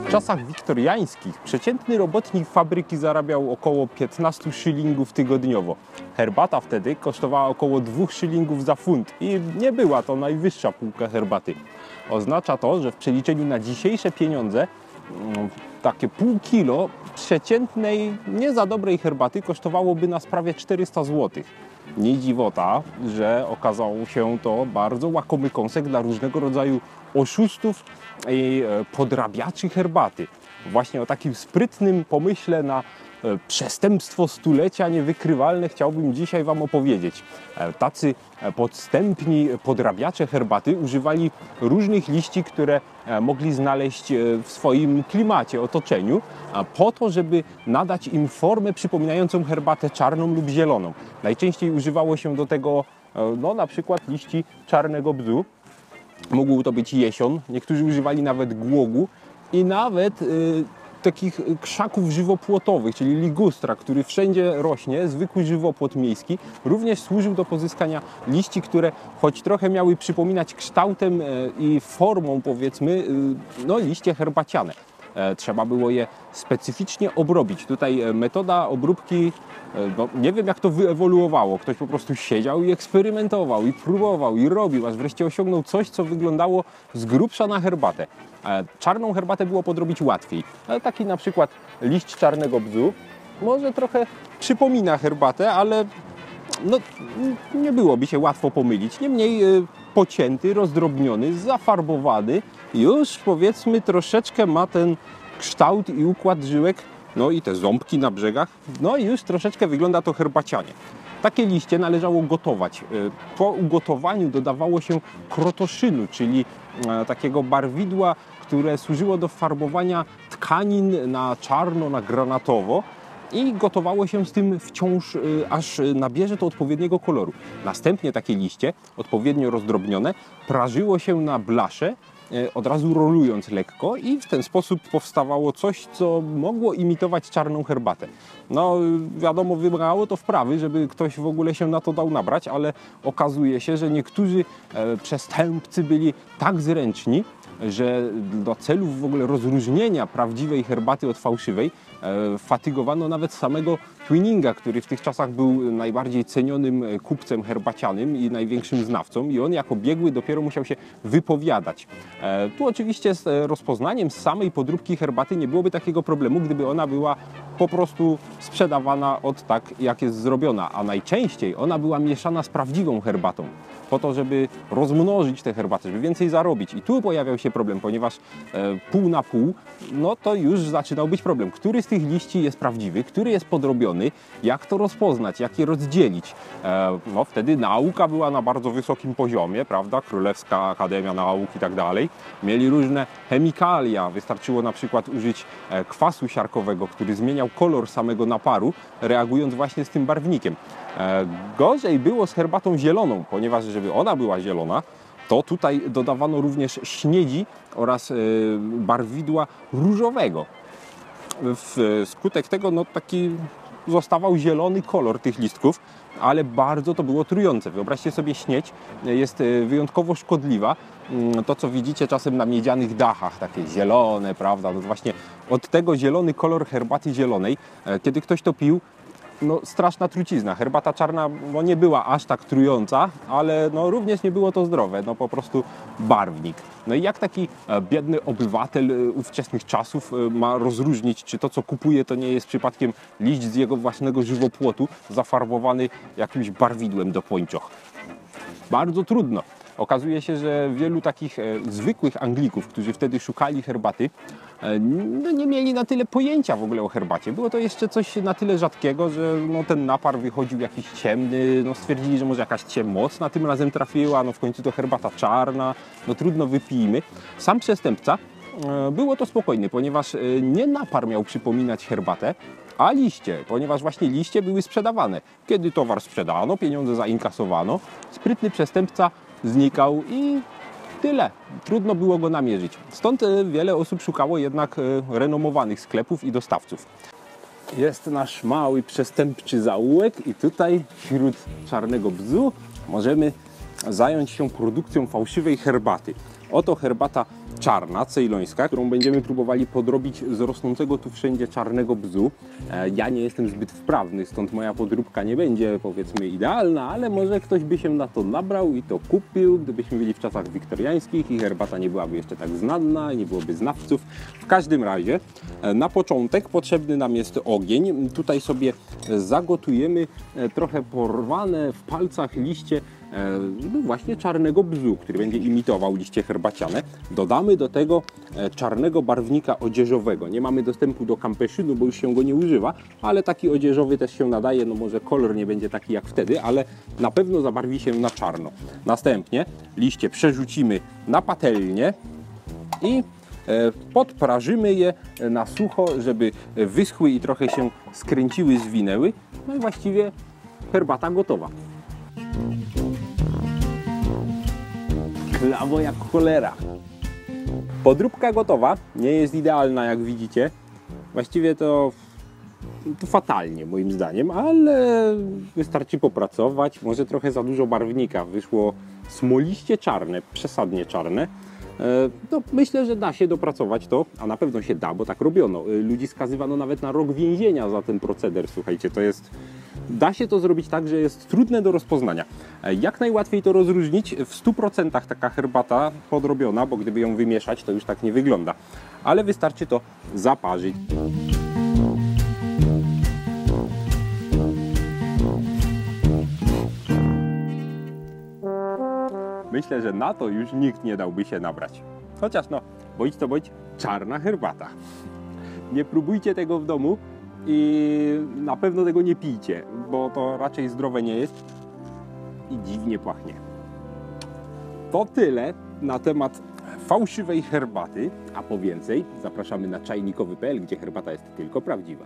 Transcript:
W czasach wiktoriańskich przeciętny robotnik fabryki zarabiał około 15 szylingów tygodniowo. Herbata wtedy kosztowała około 2 szylingów za funt i nie była to najwyższa półka herbaty. Oznacza to, że w przeliczeniu na dzisiejsze pieniądze takie pół kilo przeciętnej, nie za dobrej herbaty kosztowałoby nas prawie 400 zł. Nie dziwota, że okazał się to bardzo łakomy kąsek dla różnego rodzaju oszustów i podrabiaczy herbaty. Właśnie o takim sprytnym pomyśle na przestępstwo stulecia niewykrywalne chciałbym dzisiaj Wam opowiedzieć. Tacy podstępni podrabiacze herbaty używali różnych liści, które mogli znaleźć w swoim klimacie, otoczeniu, po to, żeby nadać im formę przypominającą herbatę czarną lub zieloną. Najczęściej używało się do tego na przykład liści czarnego bzu. Mógł to być jesion, niektórzy używali nawet głogu i nawet takich krzaków żywopłotowych, czyli ligustra, który wszędzie rośnie, zwykły żywopłot miejski, również służył do pozyskania liści, które choć trochę miały przypominać kształtem i formą, powiedzmy, liście herbaciane. Trzeba było je specyficznie obrobić. Tutaj metoda obróbki, nie wiem jak to wyewoluowało. Ktoś po prostu siedział i eksperymentował, i próbował, i robił, aż wreszcie osiągnął coś, co wyglądało z grubsza na herbatę. Czarną herbatę było podrobić łatwiej. Taki na przykład liść czarnego bzu może trochę przypomina herbatę, ale nie byłoby się łatwo pomylić. Niemniej pocięty, rozdrobniony, zafarbowany, już powiedzmy troszeczkę ma ten kształt i układ żyłek, i te ząbki na brzegach, i już troszeczkę wygląda to herbacianie. Takie liście należało gotować. Po ugotowaniu dodawało się krotoszynu, czyli takiego barwidła, które służyło do farbowania tkanin na czarno, na granatowo. I gotowało się z tym wciąż, aż nabierze to odpowiedniego koloru. Następnie takie liście, odpowiednio rozdrobnione, prażyło się na blasze, od razu rolując lekko i w ten sposób powstawało coś, co mogło imitować czarną herbatę. Wiadomo, wymagało to wprawy, żeby ktoś w ogóle się na to dał nabrać, ale okazuje się, że niektórzy przestępcy byli tak zręczni, że do celów w ogóle rozróżnienia prawdziwej herbaty od fałszywej fatygowano nawet samego Twininga, który w tych czasach był najbardziej cenionym kupcem herbacianym i największym znawcą, i on jako biegły dopiero musiał się wypowiadać. Tu oczywiście z rozpoznaniem samej podróbki herbaty nie byłoby takiego problemu, gdyby ona była po prostu sprzedawana od tak, jak jest zrobiona, a najczęściej ona była mieszana z prawdziwą herbatą, po to, żeby rozmnożyć tę herbatę, żeby więcej zarobić. I tu pojawiał się problem, ponieważ pół na pół, to już zaczynał być problem. Który z tych liści jest prawdziwy, który jest podrobiony, jak to rozpoznać, jak je rozdzielić. Wtedy nauka była na bardzo wysokim poziomie, prawda? Królewska Akademia Nauk i tak dalej. Mieli różne chemikalia. Wystarczyło na przykład użyć kwasu siarkowego, który zmieniał kolor samego naparu, reagując właśnie z tym barwnikiem. Gorzej było z herbatą zieloną, ponieważ żeby ona była zielona, to tutaj dodawano również śniedzi oraz barwidła różowego. Wskutek tego taki zostawał zielony kolor tych listków, ale bardzo to było trujące. Wyobraźcie sobie, śniedź jest wyjątkowo szkodliwa. To, co widzicie czasem na miedzianych dachach, takie zielone, prawda? To właśnie od tego zielony kolor herbaty zielonej. Kiedy ktoś to pił, straszna trucizna. Herbata czarna nie była aż tak trująca, ale również nie było to zdrowe, po prostu barwnik. I jak taki biedny obywatel ówczesnych czasów ma rozróżnić, czy to, co kupuje, to nie jest przypadkiem liść z jego własnego żywopłotu zafarbowany jakimś barwidłem do pończoch? Bardzo trudno. Okazuje się, że wielu takich zwykłych Anglików, którzy wtedy szukali herbaty, nie mieli na tyle pojęcia w ogóle o herbacie. Było to jeszcze coś na tyle rzadkiego, że ten napar wychodził jakiś ciemny. Stwierdzili, że może jakaś mocna tym razem trafiła, w końcu to herbata czarna, trudno, wypijmy. Sam przestępca było to spokojny, ponieważ nie napar miał przypominać herbatę, a liście, ponieważ właśnie liście były sprzedawane. Kiedy towar sprzedano, pieniądze zainkasowano, sprytny przestępca znikał i tyle. Trudno było go namierzyć. Stąd wiele osób szukało jednak renomowanych sklepów i dostawców. Jest nasz mały przestępczy zaułek i tutaj wśród czarnego bzu możemy zająć się produkcją fałszywej herbaty. Oto herbata czarna, cejlońska, którą będziemy próbowali podrobić z rosnącego tu wszędzie czarnego bzu. Ja nie jestem zbyt wprawny, stąd moja podróbka nie będzie, powiedzmy, idealna, ale może ktoś by się na to nabrał i to kupił, gdybyśmy byli w czasach wiktoriańskich i herbata nie byłaby jeszcze tak znana, nie byłoby znawców. W każdym razie, na początek potrzebny nam jest ogień. Tutaj sobie zagotujemy trochę porwane w palcach liście no właśnie czarnego bzu, który będzie imitował liście herbaciane. Dodamy do tego czarnego barwnika odzieżowego. Nie mamy dostępu do campeszynu, bo już się go nie używa, ale taki odzieżowy też się nadaje. No może kolor nie będzie taki jak wtedy, ale na pewno zabarwi się na czarno. Następnie liście przerzucimy na patelnię i podprażymy je na sucho, żeby wyschły i trochę się skręciły, zwinęły. No i właściwie herbata gotowa. Klawo jak cholera. Podróbka gotowa, nie jest idealna jak widzicie. Właściwie to fatalnie moim zdaniem, ale wystarczy popracować. Może trochę za dużo barwnika, wyszło smoliście czarne, przesadnie czarne. No, myślę, że da się dopracować to, a na pewno się da, bo tak robiono. Ludzi skazywano nawet na rok więzienia za ten proceder. Słuchajcie, to jest... Da się to zrobić tak, że jest trudne do rozpoznania. Jak najłatwiej to rozróżnić? W 100% taka herbata podrobiona, bo gdyby ją wymieszać, to już tak nie wygląda. Ale wystarczy to zaparzyć. Myślę, że na to już nikt nie dałby się nabrać. Chociaż no, bądź to bądź, czarna herbata. Nie próbujcie tego w domu i na pewno tego nie pijcie, bo to raczej zdrowe nie jest i dziwnie pachnie. To tyle na temat fałszywej herbaty, a po więcej zapraszamy na czajnikowy.pl, gdzie herbata jest tylko prawdziwa.